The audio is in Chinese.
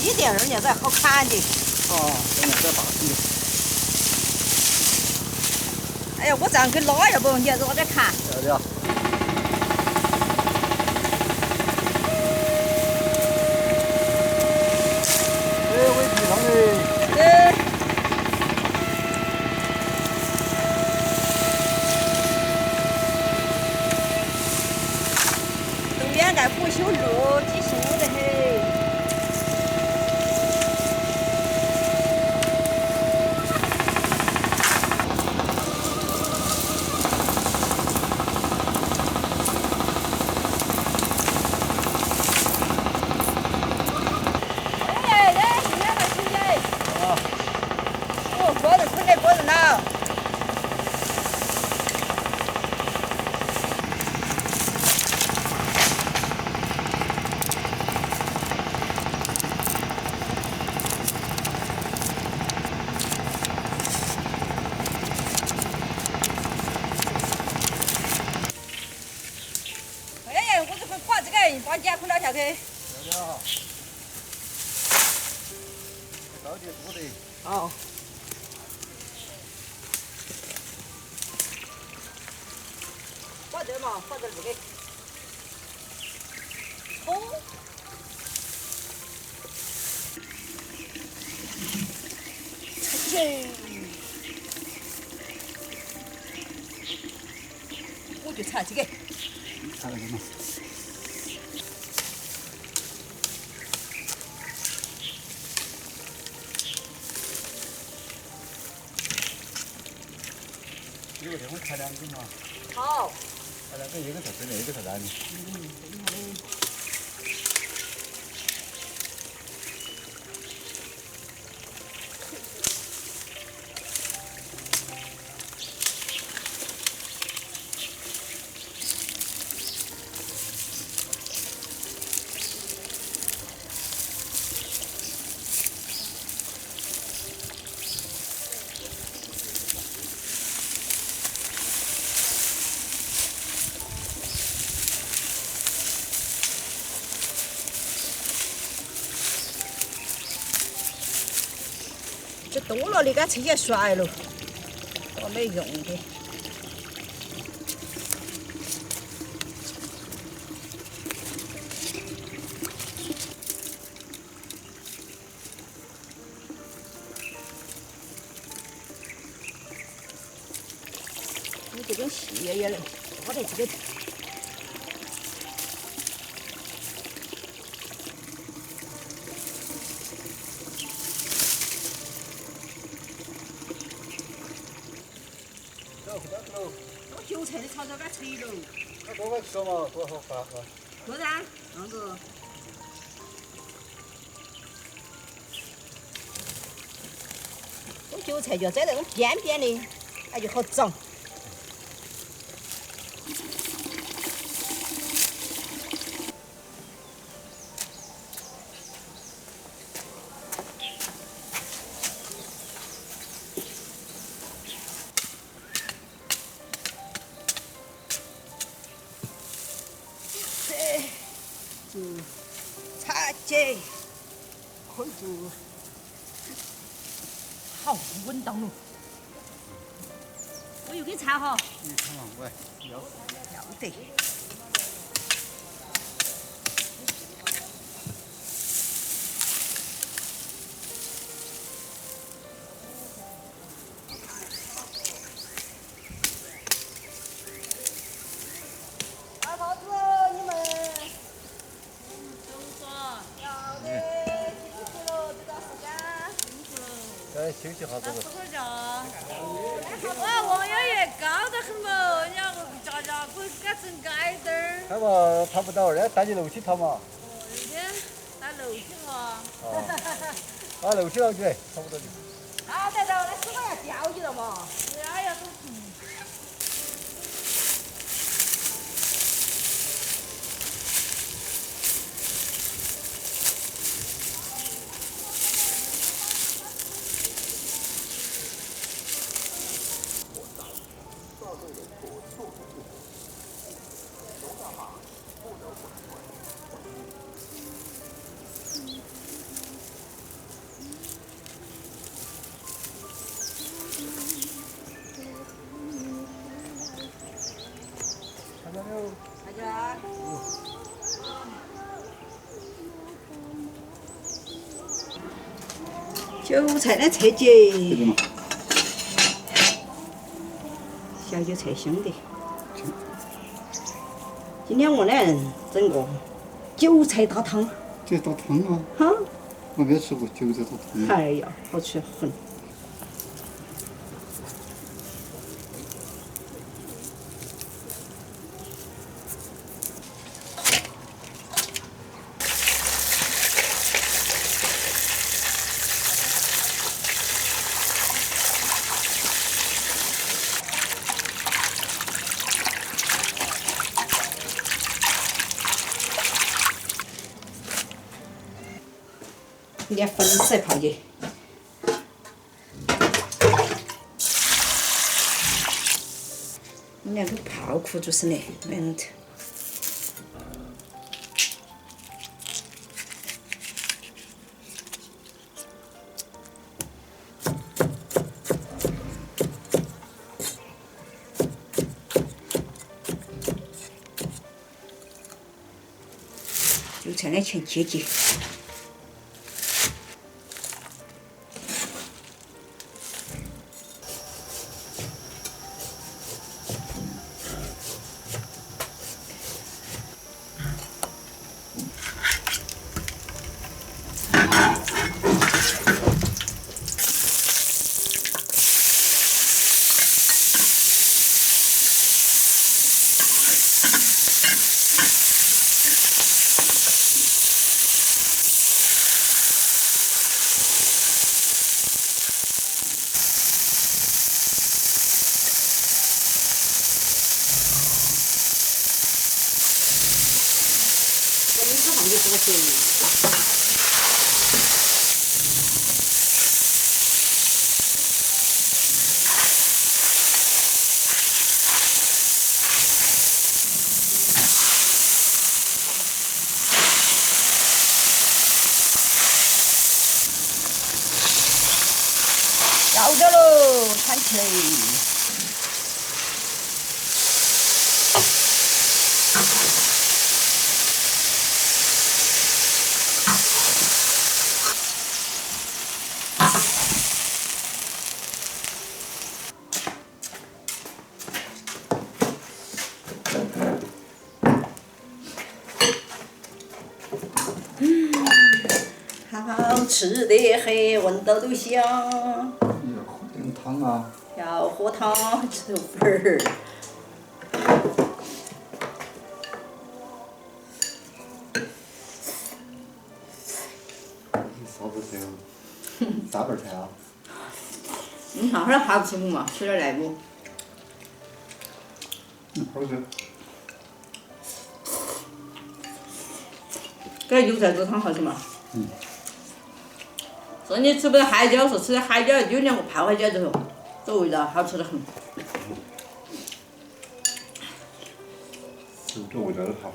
细点儿，人家才好看的。哦，人家再大些。哎呀，我这样给拉，要不你要我再看。要的。哎，喂，地上哎。都掩盖不修路，技术的很。把监控拿下去。要的哈。到底多的。哦。放这嘛，放这不给。葱。切。我就查这个。查那个嘛。这个地方裁两根嘛。好。裁两根，一个在这里，一个在那里。这多了，你给它切些甩了，多没用的。你这种细也能抓得这个。我韭菜的炒炒给它切了。那多个吃嘛，多好饭哈。多噻，那个。我韭菜就要摘那种边边的，它就好长。茶姐，开住，好稳当了。我又给你铲哈。你看嘛，喂，要得。二炮子，你们。再休息下子。吃会儿觉。哇，王爷爷高得很嘛，人家家给整矮点儿。看嘛，爬不到，人家带你楼梯爬嘛。那天带楼梯嘛。啊，楼梯上去，差不多就。好得着，那师傅要吊起了嘛。对啊，要走平。韭菜的菜节，这个嘛，小韭菜香的。今天我俩整个韭菜大汤，这大汤啊，哈，我没吃过韭菜大汤。哎呀，好吃很。连粉丝泡进，我俩都泡苦就是的，嗯。韭菜的全切节。放进这个水里。要得喽，看起来。好吃得很，闻到都香。你要喝点汤啊？要喝汤吃粉儿。啥子菜啊？大瓣菜啊？那会儿还不吃嘛，吃点来不？好吃。这韭菜煮汤好吃嘛？说你吃不到海椒，说吃海椒有2个泡海椒之后，这味道好吃得很。这味道都好。